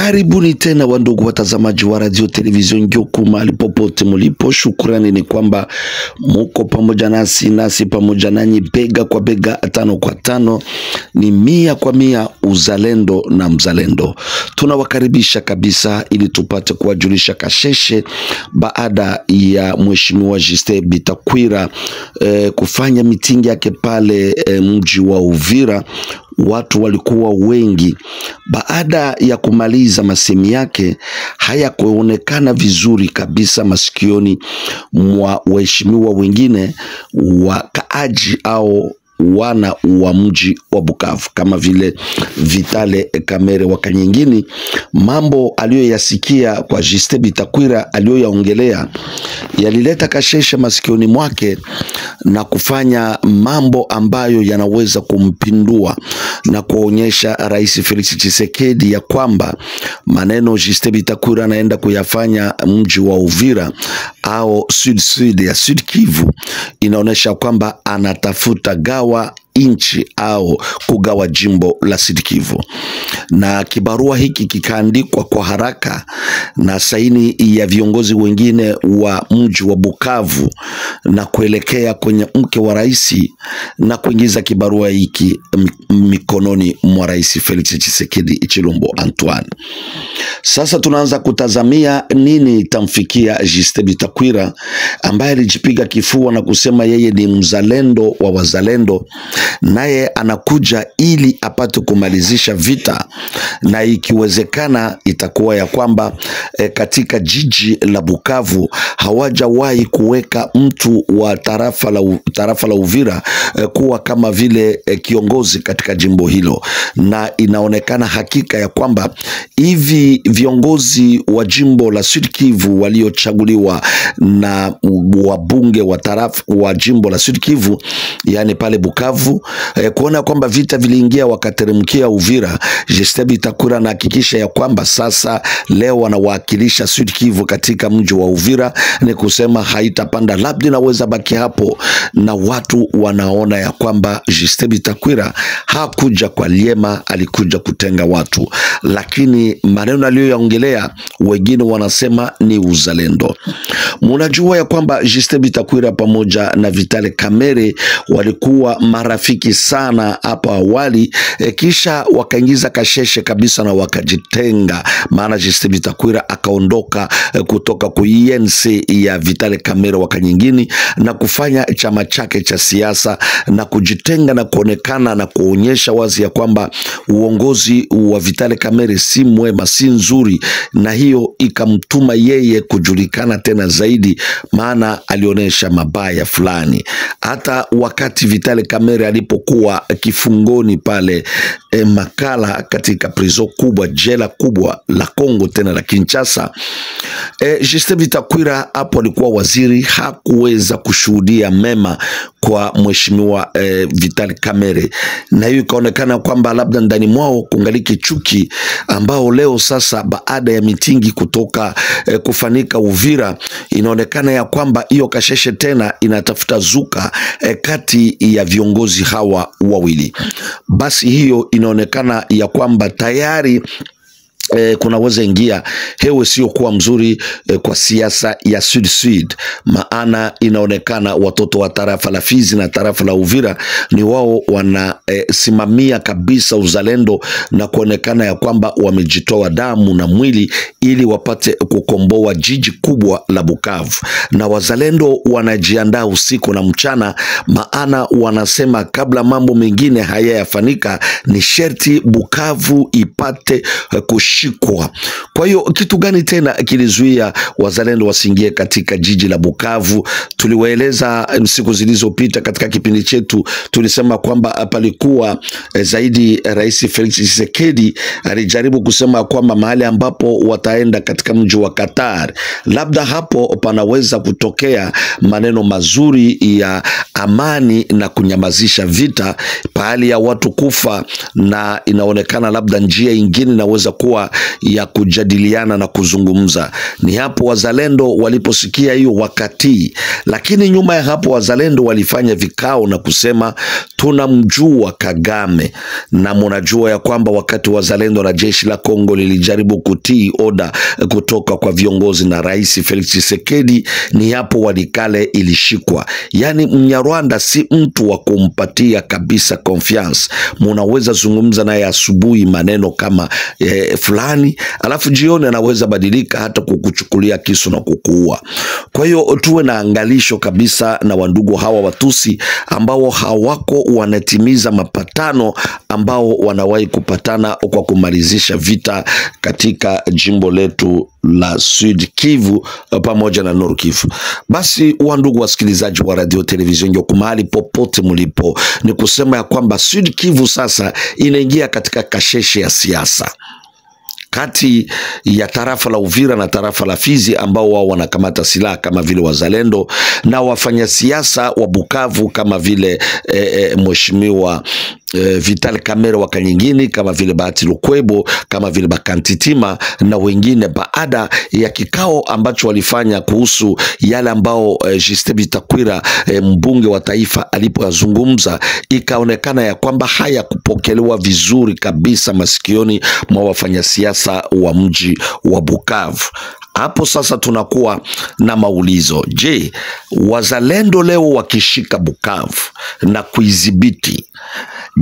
Karibuni tena wandugu watazamaji wa radio television Ngyoku mahali popote mulipo. Shukrani ni kwamba muko pamoja nasi pamoja nanyi bega kwa bega, tano kwa tano, ni 100% uzalendo na mzalendo. Tunawakaribisha kabisa ili tupate kuwajulisha kasheshe baada ya Mheshimiwa Justin Bitakwira kufanya mitingi yake pale mji wa Uvira. Watu walikuwa wengi. Baada ya kumaliza masemi yake, hayakuonekana vizuri kabisa masikioni mwa waheshimiwa wengine wakaaji au wana wa mji wa Bukavu kama vile Vitale Kamere Wakanyingini. Mambo aliyoyasikia kwa Justin Bitakwira aliyoyaongelea yalileta kashesha masikioni mwake na kufanya mambo ambayo yanaweza kumpindua na kuonyesha Rais Felix Tshisekedi ya kwamba maneno Justin Bitakwira anaenda kuyafanya mji wa Uvira au Sud Kivu inaonesha kwamba anatafuta gawa inchi au kugawa jimbo la Sud Kivu. Na kibarua hiki kikaandikwa kwa haraka na saini ya viongozi wengine wa mji wa Bukavu na kuelekea kwenye mke wa rais na kuingiza kibarua hiki mikononi mwa Rais Felix Tshisekedi Chilombo Antoine. Sasa tunaanza kutazamia nini itamfikia Justin Bitakwira ambaye alijipiga kifua na kusema yeye ni mzalendo wa wazalendo, naye anakuja ili apate kumalizisha vita, na ikiwezekana itakuwa ya kwamba katika jiji la Bukavu hawajawahi kuweka mtu wa tarafa la Uvira kuwa kama vile kiongozi katika jimbo hilo. Na inaonekana hakika ya kwamba hivi viongozi wa jimbo la Sud Kivu waliochaguliwa na wabunge wa tarafa wa jimbo la Sud Kivu, yani pale Bukavu, kuona kwamba vita viliingia wakateremkia Uvira, Justin Bitakwira anahakikisha ya kwamba sasa leo wanawakilisha Sud Kivu katika mji wa Uvira, ni kusema haitapanda, labda naweza baki hapo. Na watu wanaona ya kwamba Justin Bitakwira hakuja kwa liema, alikuja kutenga watu, lakini maneno aliyoyaongelea wengine wanasema ni uzalendo. Munajua ya kwamba Justin Bitakwira pamoja na Vitale Kamere walikuwa marafiki sana hapa awali, kisha wakaingiza kasheshe kabisa na wakajitenga, maana Justin Bitakwira akaondoka kutoka ku INC ya Vitale Kamere Wakanyingini na kufanya chama chake cha siasa na kujitenga na kuonekana na kuonyesha wazi ya kwamba uongozi wa Vitale Kamere si mwema, si nzuri, na hiyo ikamtuma yeye kujulikana tena zaidi, maana alionyesha mabaya fulani. Hata wakati Vitale Kamere alipokuwa kifungoni pale Makala katika prizo kubwa, jela kubwa la Kongo tena la Kinshasa, Justin Bitakwira hapo alikuwa waziri, hakuweza kushuhudia mema kwa mheshimiwa Vitale Kamere, na hiyo ikaonekana kwamba labda ndani mwao kungaliki chuki, ambao leo sasa baada ya mitingi kutoka kufanika Uvira, inaonekana ya kwamba hiyo kasheshe tena inatafuta zuka kati ya viongozi hawa wawili. Basi hiyo inaonekana ya kwamba tayari kunaweza ingia hewe sio kuwa mzuri kwa siasa ya Sud, maana inaonekana watoto wa tarafa la Fizi na tarafa la Uvira ni wao wanasimamia kabisa uzalendo na kuonekana ya kwamba wamejitoa damu na mwili ili wapate kukomboa jiji kubwa la Bukavu. Na wazalendo wanajiandaa usiku na mchana, maana wanasema kabla mambo mengine hayayafanika ni sherti Bukavu ipate kushikwa. Kwa hiyo kitu gani tena kilizuia wazalendo wasiingie katika jiji la Bukavu? Tuliwaeleza siku zilizopita katika kipindi chetu, tulisema kwamba palikuwa zaidi Rais Felix Tshisekedi alijaribu kusema kwamba mahali ambapo wataenda katika mji wa Qatar, labda hapo panaweza kutokea maneno mazuri ya amani na kunyamazisha vita pahali ya watu kufa, na inaonekana labda njia ingine inaweza kuwa hatua ya kujadiliana na kuzungumza. Ni hapo wazalendo waliposikia hiyo wakati, lakini nyuma ya hapo wazalendo walifanya vikao na kusema tunamjua Kagame, na mnajua ya kwamba wakati wazalendo na jeshi la Kongo lilijaribu kutii oda kutoka kwa viongozi na Rais Felix Tshisekedi, ni hapo Walikale ilishikwa. Yani Mnyarwanda si mtu wa kumpatia kabisa confiance. Munaweza zungumza naye asubuhi maneno kama fulani, alafu jioni anaweza badilika hata kukuchukulia kisu na kukuua. Kwa hiyo tuwe na angalisho kabisa na wandugu hawa Watusi ambao hawako wanatimiza mapatano ambao wanawahi kupatana kwa kumalizisha vita katika jimbo letu la Sud Kivu pamoja na Nord Kivu. Basi wandugu wasikilizaji wa radio television Ngyoku mahali popote mulipo, ni kusema ya kwamba Sud Kivu sasa inaingia katika kasheshe ya siasa kati ya tarafa la Uvira na tarafa la Fizi, ambao wao wanakamata silaha kama vile wazalendo, na wafanya siasa wa Bukavu kama vile mheshimiwa Vital Kamerhe wa Kanyingini, kama vile Bahati Lukwebo, kama vile Bakantitima na wengine, baada ya kikao ambacho walifanya kuhusu yale ambao Justin Bitakwira mbunge wa taifa alipozungumza, ikaonekana ya kwamba haya kupokelewa vizuri kabisa masikioni mwa wafanya siasa wa mji wa Bukavu. Hapo sasa tunakuwa na maulizo. Je, wazalendo leo wakishika Bukavu na kuidhibiti,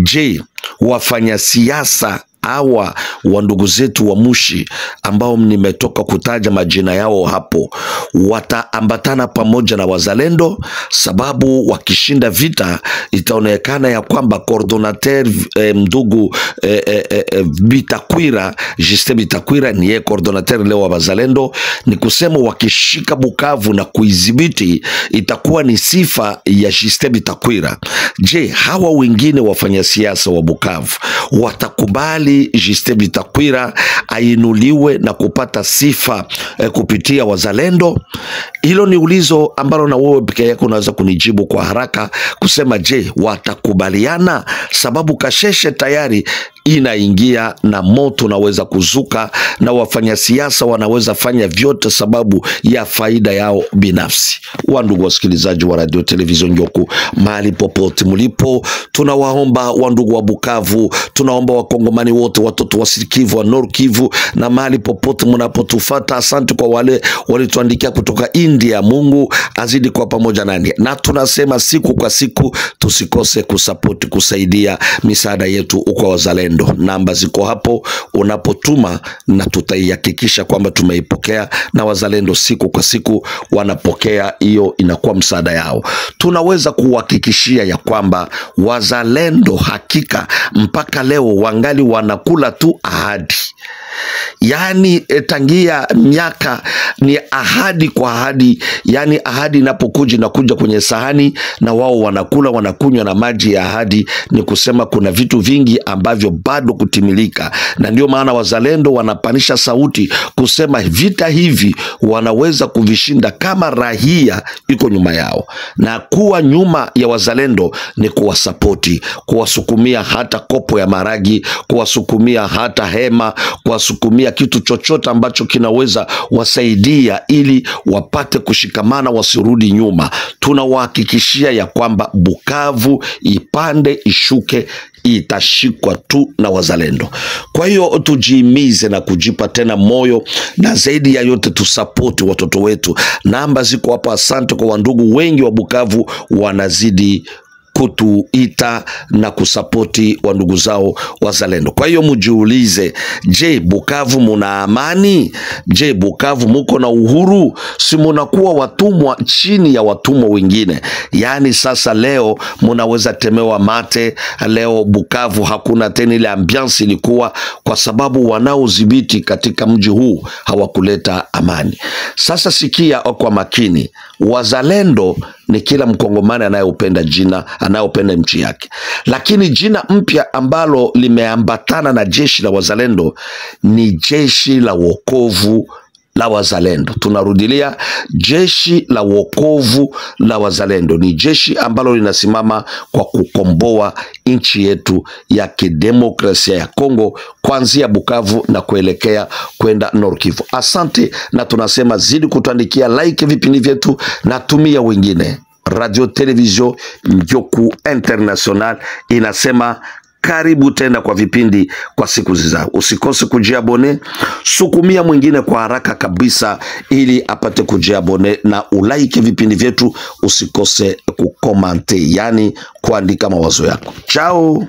je, wafanya siasa hawa wandugu zetu wa Mushi ambao nimetoka kutaja majina yao hapo wataambatana pamoja na wazalendo? Sababu wakishinda vita itaonekana ya kwamba coordinateur mdugu Bitakwira, Justin Bitakwira ni yeye coordinateur leo wa wazalendo. Ni kusema wakishika Bukavu na kuidhibiti itakuwa ni sifa ya Justin Bitakwira. Je, hawa wengine wafanya siasa wa Bukavu watakubali Justin Bitakwira ainuliwe na kupata sifa kupitia wazalendo? Hilo ni ulizo ambalo na wewe pekee yako unaweza kunijibu kwa haraka kusema je, watakubaliana? Sababu kasheshe tayari inaingia na moto naweza kuzuka, na wafanya siasa wanaweza fanya vyote sababu ya faida yao binafsi. Wandugu wasikilizaji wa radio television Ngyoku mahali popote mulipo, tunawaomba wandugu wa Bukavu, tunaomba wakongomani wote, watoto wa Sud Kivu, wa Nord Kivu na mahali popote mnapotufata, asante kwa wale walituandikia kutoka India. Mungu azidi kwa pamoja nani, na tunasema siku kwa siku tusikose kusupport, kusaidia misaada yetu kwa wazalendo. Namba ziko hapo unapotuma, na tutaihakikisha kwamba tumeipokea, na wazalendo siku kwa siku wanapokea. Hiyo inakuwa msaada yao. Tunaweza kuhakikishia ya kwamba wazalendo hakika mpaka leo wangali wanakula tu ahadi. Yani tangia miaka ni ahadi kwa ahadi. Yani ahadi inapokuja na kuja kwenye sahani, na wao wanakula wanakunywa na maji ya ahadi. Ni kusema kuna vitu vingi ambavyo bado kutimilika, na ndio maana wazalendo wanapanisha sauti kusema vita hivi wanaweza kuvishinda kama rahia iko nyuma yao. Na kuwa nyuma ya wazalendo ni kuwasapoti, kuwasukumia hata kopo ya maragi, kuwasukumia hata hema, kuwasukumia kitu chochote ambacho kinaweza wasaidia ili wapate kushikamana, wasirudi nyuma. Tunawahakikishia ya kwamba Bukavu ipande ishuke itashikwa tu na wazalendo. Kwa hiyo tujihimize na kujipa tena moyo, na zaidi ya yote tusapoti watoto wetu. Namba ziko hapa. Asante kwa wandugu wengi wa Bukavu wanazidi kutuita na kusapoti wa ndugu zao wazalendo. Kwa hiyo mujiulize, je, Bukavu muna amani? Je, Bukavu muko na uhuru? Si munakuwa watumwa chini ya watumwa wengine? Yani sasa leo munaweza temewa mate. Leo Bukavu hakuna tena ile ambiance ilikuwa, kwa sababu wanaodhibiti katika mji huu hawakuleta amani. Sasa sikia kwa makini, wazalendo ni kila mkongomani anayopenda jina, anayopenda nchi yake. Lakini jina mpya ambalo limeambatana na jeshi la wazalendo ni jeshi la wokovu la wazalendo. Tunarudilia, jeshi la wokovu la wazalendo ni jeshi ambalo linasimama kwa kukomboa nchi yetu ya kidemokrasia ya Kongo, kuanzia Bukavu na kuelekea kwenda Nord Kivu. Asante, na tunasema zidi kutuandikia, like vipindi vyetu na tumia wengine. Radio Television Ngyoku International inasema karibu tena kwa vipindi kwa siku zizao. Usikose kujiabone, sukumia mwingine kwa haraka kabisa ili apate kujiabone, na ulaike vipindi vyetu. Usikose kukomante, yani kuandika mawazo yako. Chao.